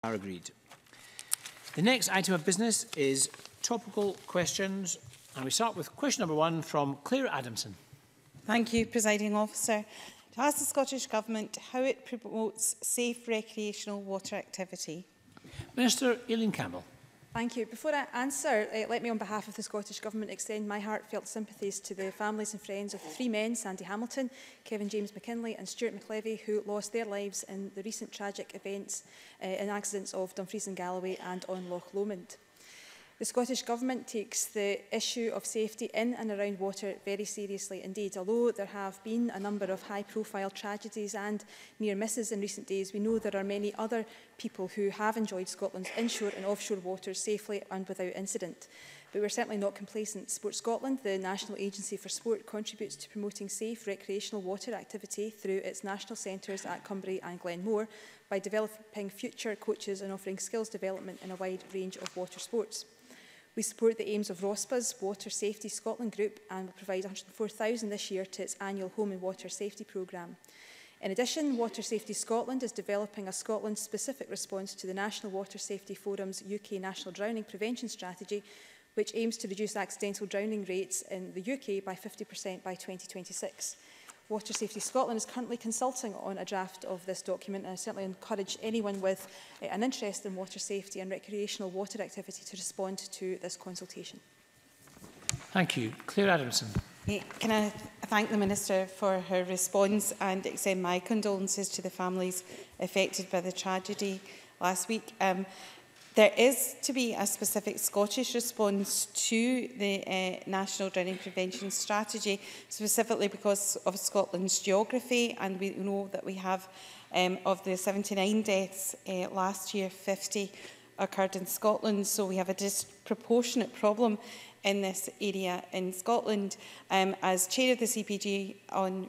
Are agreed. The next item of business is topical questions, and we start with question number 1 from Claire Adamson. Thank you, Presiding Officer. To ask the Scottish Government how it promotes safe recreational water activity. Minister Aileen Campbell. Thank you. Before I answer, let me on behalf of the Scottish Government extend my heartfelt sympathies to the families and friends of 3 men, Sandy Hamilton, Kevin James McKinlay and Stuart McLevy, who lost their lives in the recent tragic events and accidents of Dumfries and Galloway and on Loch Lomond. The Scottish Government takes the issue of safety in and around water very seriously indeed. Although there have been a number of high-profile tragedies and near misses in recent days, we know there are many other people who have enjoyed Scotland's inshore and offshore waters safely and without incident. But we're certainly not complacent. Sport Scotland, the National Agency for Sport, contributes to promoting safe recreational water activity through its national centres at Cumbria and Glenmore by developing future coaches and offering skills development in a wide range of water sports. We support the aims of ROSPA's Water Safety Scotland Group and will provide £104,000 this year to its annual Home and Water Safety programme. In addition, Water Safety Scotland is developing a Scotland-specific response to the National Water Safety Forum's UK National Drowning Prevention Strategy, which aims to reduce accidental drowning rates in the UK by 50% by 2026. Water Safety Scotland is currently consulting on a draft of this document, and I certainly encourage anyone with an interest in water safety and recreational water activity to respond to this consultation. Thank you. Claire Adamson. Can I thank the Minister for her response and extend my condolences to the families affected by the tragedy last week. There is to be a specific Scottish response to the National Drowning Prevention Strategy, specifically because of Scotland's geography, and we know that we have, of the 79 deaths last year, 50 occurred in Scotland, so we have a disproportionate problem in this area in Scotland. As Chair of the CPG on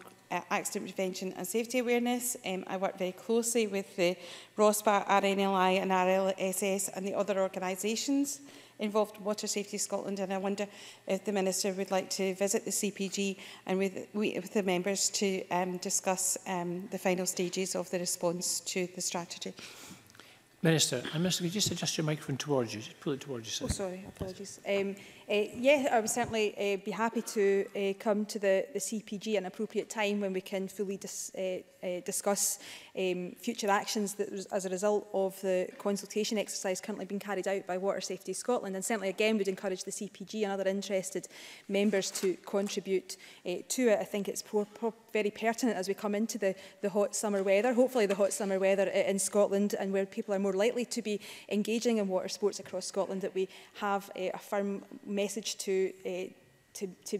accident prevention and safety awareness, I work very closely with the ROSPA, RNLI and RLSS and the other organisations involved in Water Safety Scotland, and I wonder if the Minister would like to visit the CPG and with the members to discuss the final stages of the response to the strategy. Minister, could you just adjust your microphone towards you? Just pull it towards you. Oh, sorry, apologies. Yeah, I would certainly be happy to come to the CPG at an appropriate time when we can fully discuss future actions that as a result of the consultation exercise currently being carried out by Water Safety Scotland, and certainly again would encourage the CPG and other interested members to contribute to it. I think it's very pertinent as we come into the hot summer weather, hopefully the hot summer weather in Scotland, and where people are more likely to be engaging in water sports across Scotland, that we have a firm message to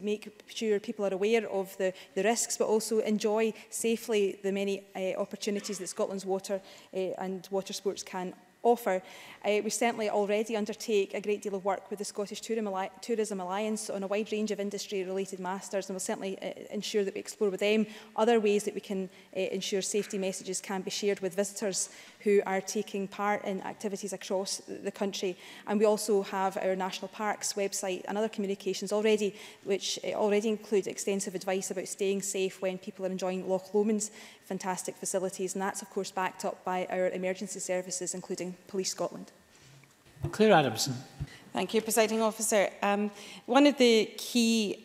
make sure people are aware of the risks, but also enjoy safely the many opportunities that Scotland's water and water sports can offer. We certainly already undertake a great deal of work with the Scottish Tourism Alliance on a wide range of industry-related masters, and we'll certainly ensure that we explore with them other ways that we can ensure safety messages can be shared with visitors who are taking part in activities across the country. And we also have our National Parks website and other communications already, which already include extensive advice about staying safe when people are enjoying Loch Lomond's fantastic facilities, and that's of course backed up by our emergency services, including Police Scotland. Claire Adamson. Thank you, Presiding Officer. One of the key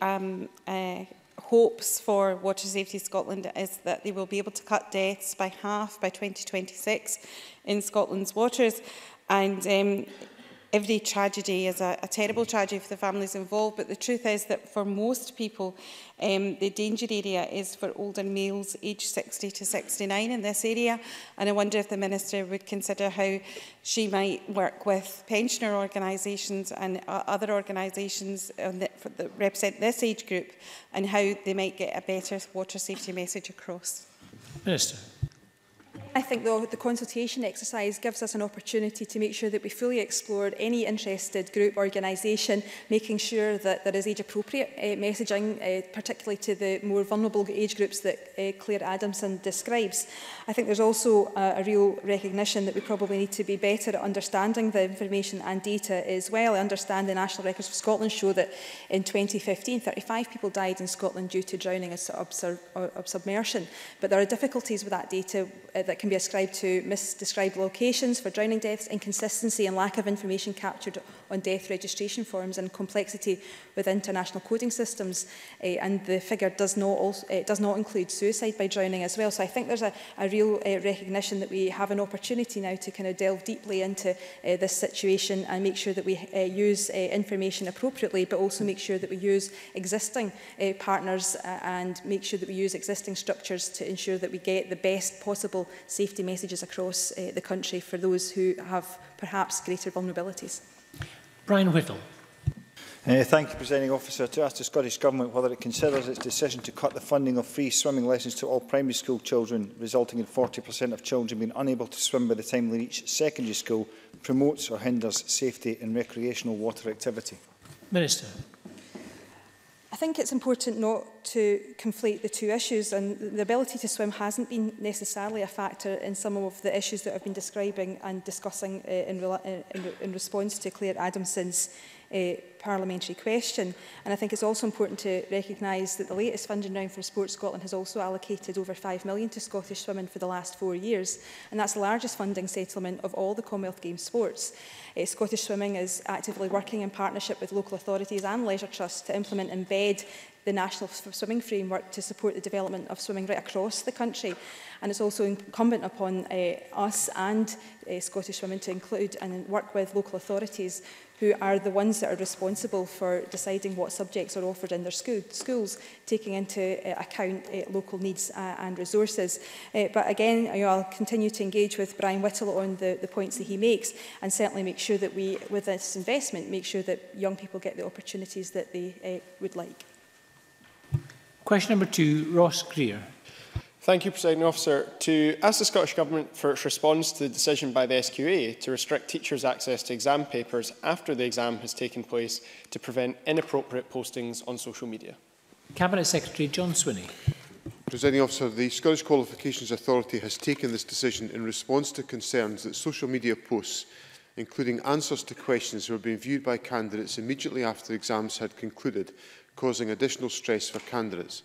hopes for Water Safety Scotland is that they will be able to cut deaths by half by 2026 in Scotland's waters, and every tragedy is a terrible tragedy for the families involved, but the truth is that for most people the danger area is for older males aged 60 to 69 in this area, and I wonder if the Minister would consider how she might work with pensioner organisations and other organisations that represent this age group, and how they might get a better water safety message across. Minister. I think the consultation exercise gives us an opportunity to make sure that we fully explore any interested group, organisation, making sure that there is age-appropriate messaging, particularly to the more vulnerable age groups that Claire Adamson describes. I think there's also a real recognition that we probably need to be better at understanding the information and data as well. I understand the National Records for Scotland show that in 2015, 35 people died in Scotland due to drowning of submersion, but there are difficulties with that data that can can be ascribed to misdescribed locations for drowning deaths, inconsistency and lack of information captured on death registration forms, and complexity with international coding systems. And the figure does not include suicide by drowning as well. So I think there's a real recognition that we have an opportunity now to kind of delve deeply into this situation and make sure that we use information appropriately, but also make sure that we use existing partners and make sure that we use existing structures to ensure that we get the best possible safety messages across the country for those who have perhaps greater vulnerabilities. Brian Whittle. Thank you, Presiding Officer. To ask the Scottish Government whether it considers its decision to cut the funding of free swimming lessons to all primary school children, resulting in 40% of children being unable to swim by the time they reach secondary school, promotes or hinders safety in recreational water activity. Minister. I think it's important not to conflate the two issues, and the ability to swim hasn't been necessarily a factor in some of the issues that I've been describing and discussing in response to Claire Adamson's parliamentary question. And I think it's also important to recognise that the latest funding round from Sport Scotland has also allocated over £5 million to Scottish swimming for the last 4 years, and that's the largest funding settlement of all the Commonwealth Games sports. Scottish Swimming is actively working in partnership with local authorities and leisure trusts to implement and embed the National Swimming Framework to support the development of swimming right across the country. And it's also incumbent upon us and Scottish Swimming to include and work with local authorities who are the ones that are responsible for deciding what subjects are offered in their schools, taking into account local needs and resources. But again, I'll continue to engage with Brian Whittle on the points that he makes, and certainly make sure that we, with this investment, make sure that young people get the opportunities that they would like. Question number 2, Ross Greer. Thank you, Presiding Officer. To ask the Scottish Government for its response to the decision by the SQA to restrict teachers' access to exam papers after the exam has taken place to prevent inappropriate postings on social media. Cabinet Secretary John Swinney. Presiding Officer, the Scottish Qualifications Authority has taken this decision in response to concerns that social media posts, including answers to questions, were being viewed by candidates immediately after exams had concluded, causing additional stress for candidates.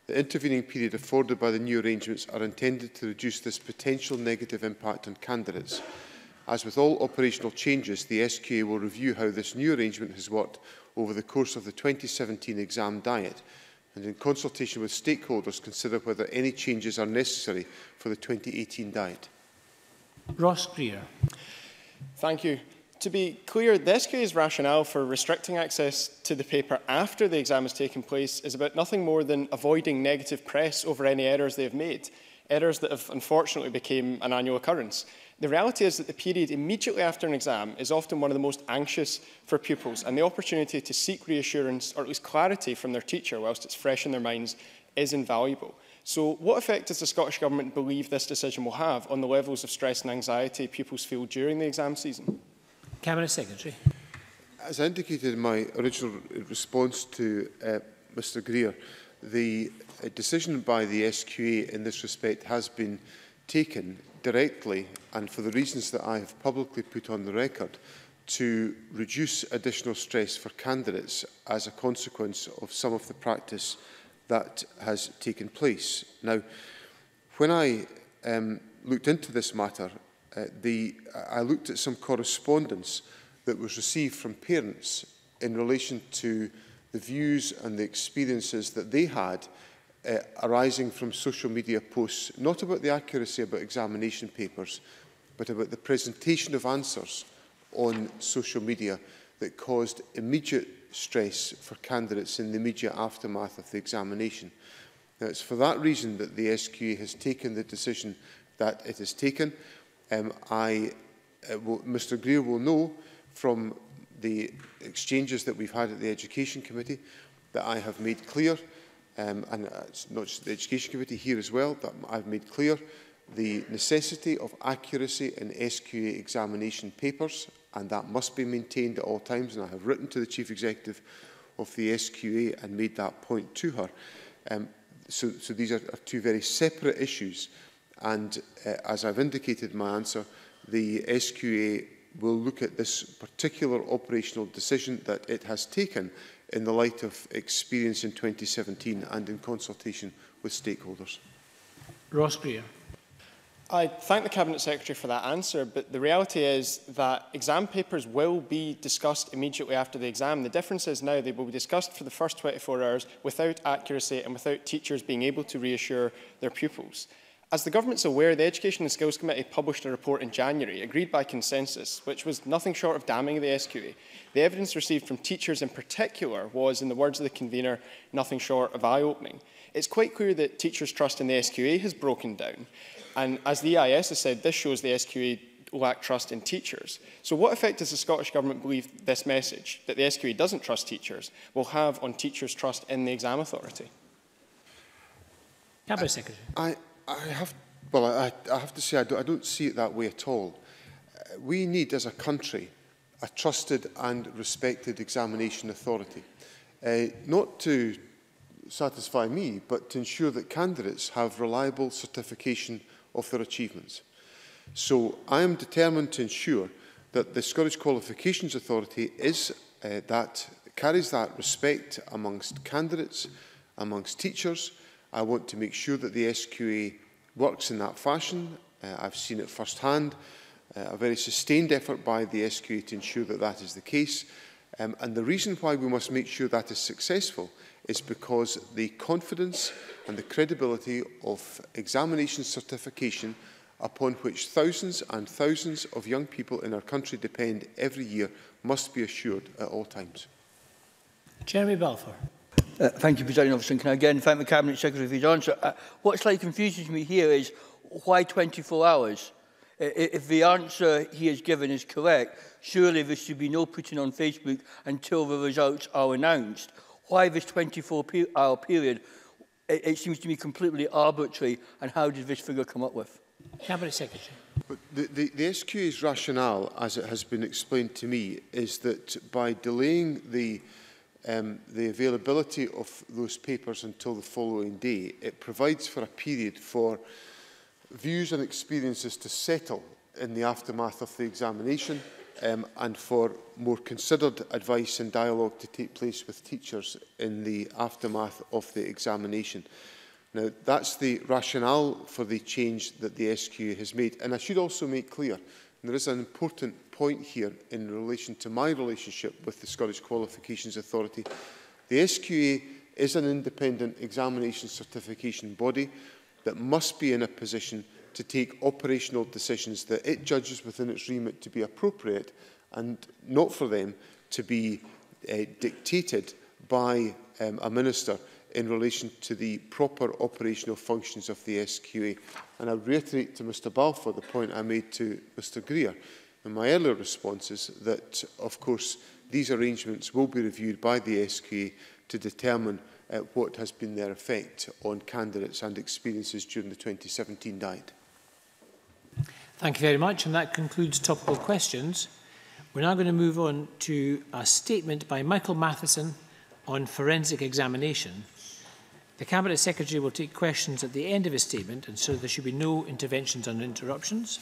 The intervening period afforded by the new arrangements are intended to reduce this potential negative impact on candidates. As with all operational changes, the SQA will review how this new arrangement has worked over the course of the 2017 exam diet, and in consultation with stakeholders consider whether any changes are necessary for the 2018 diet. Ross Greer. Thank you. To be clear, the SQA's rationale for restricting access to the paper after the exam has taken place is about nothing more than avoiding negative press over any errors they have made, errors that have unfortunately become an annual occurrence. The reality is that the period immediately after an exam is often one of the most anxious for pupils, and the opportunity to seek reassurance or at least clarity from their teacher whilst it's fresh in their minds is invaluable. So what effect does the Scottish Government believe this decision will have on the levels of stress and anxiety pupils feel during the exam season? Cabinet Secretary. As I indicated in my original response to Mr Greer, the decision by the SQA in this respect has been taken directly and for the reasons that I have publicly put on the record to reduce additional stress for candidates as a consequence of some of the practice that has taken place. Now, when I looked into this matter, I looked at some correspondence that was received from parents in relation to the views and the experiences that they had arising from social media posts, not about the accuracy about examination papers, but about the presentation of answers on social media that caused immediate stress for candidates in the immediate aftermath of the examination. Now, it's for that reason that the SQA has taken the decision that it has taken. Mr Greer will know from the exchanges that we've had at the Education Committee that I have made clear, and it's not just the Education Committee here as well, that I've made clear the necessity of accuracy in SQA examination papers, and that must be maintained at all times, and I have written to the Chief Executive of the SQA and made that point to her. So these are two very separate issues. And as I've indicated in my answer, the SQA will look at this particular operational decision that it has taken in the light of experience in 2017 and in consultation with stakeholders. Ross Greer. I thank the Cabinet Secretary for that answer, but the reality is that exam papers will be discussed immediately after the exam. The difference is now they will be discussed for the first 24 hours without accuracy and without teachers being able to reassure their pupils. As the Government's aware, the Education and Skills Committee published a report in January, agreed by consensus, which was nothing short of damning the SQA. The evidence received from teachers in particular was, in the words of the convener, nothing short of eye-opening. It's quite clear that teachers' trust in the SQA has broken down. And as the EIS has said, this shows the SQA lack trust in teachers. So what effect does the Scottish Government believe this message, that the SQA doesn't trust teachers, will have on teachers' trust in the exam authority? Cabinet Secretary. I have to say I don't see it that way at all. We need, as a country, a trusted and respected examination authority. Not to satisfy me, but to ensure that candidates have reliable certification of their achievements. So I am determined to ensure that the Scottish Qualifications Authority carries that respect amongst candidates, amongst teachers. I want to make sure that the SQA works in that fashion. I've seen it firsthand, a very sustained effort by the SQA to ensure that that is the case. And the reason why we must make sure that is successful is because the confidence and the credibility of examination certification, upon which thousands and thousands of young people in our country depend every year, must be assured at all times. Jeremy Balfour. Thank you, Presiding Officer. And can I again thank the Cabinet Secretary for his answer. What slightly confuses me here is why 24 hours? If the answer he has given is correct, surely there should be no putting on Facebook until the results are announced. Why this 24-hour period? It seems to me completely arbitrary, and how did this figure come up with? Cabinet Secretary. But the SQA's rationale, as it has been explained to me, is that by delaying the availability of those papers until the following day, it provides for a period for views and experiences to settle in the aftermath of the examination, and for more considered advice and dialogue to take place with teachers in the aftermath of the examination. Now, that's the rationale for the change that the SQA has made. And I should also make clear, and there is an important point here in relation to my relationship with the Scottish Qualifications Authority. The SQA is an independent examination certification body that must be in a position to take operational decisions that it judges within its remit to be appropriate, and not for them to be dictated by a minister in relation to the proper operational functions of the SQA. And I reiterate to Mr Balfour the point I made to Mr Greer in my earlier responses, that of course these arrangements will be reviewed by the SQA to determine what has been their effect on candidates and experiences during the 2017 diet. Thank you very much, and that concludes topical questions. We're now going to move on to a statement by Michael Matheson on forensic examination. The Cabinet Secretary will take questions at the end of his statement, and so there should be no interventions and interruptions.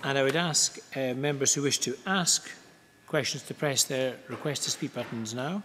And I would ask members who wish to ask questions to press their request to speak buttons now.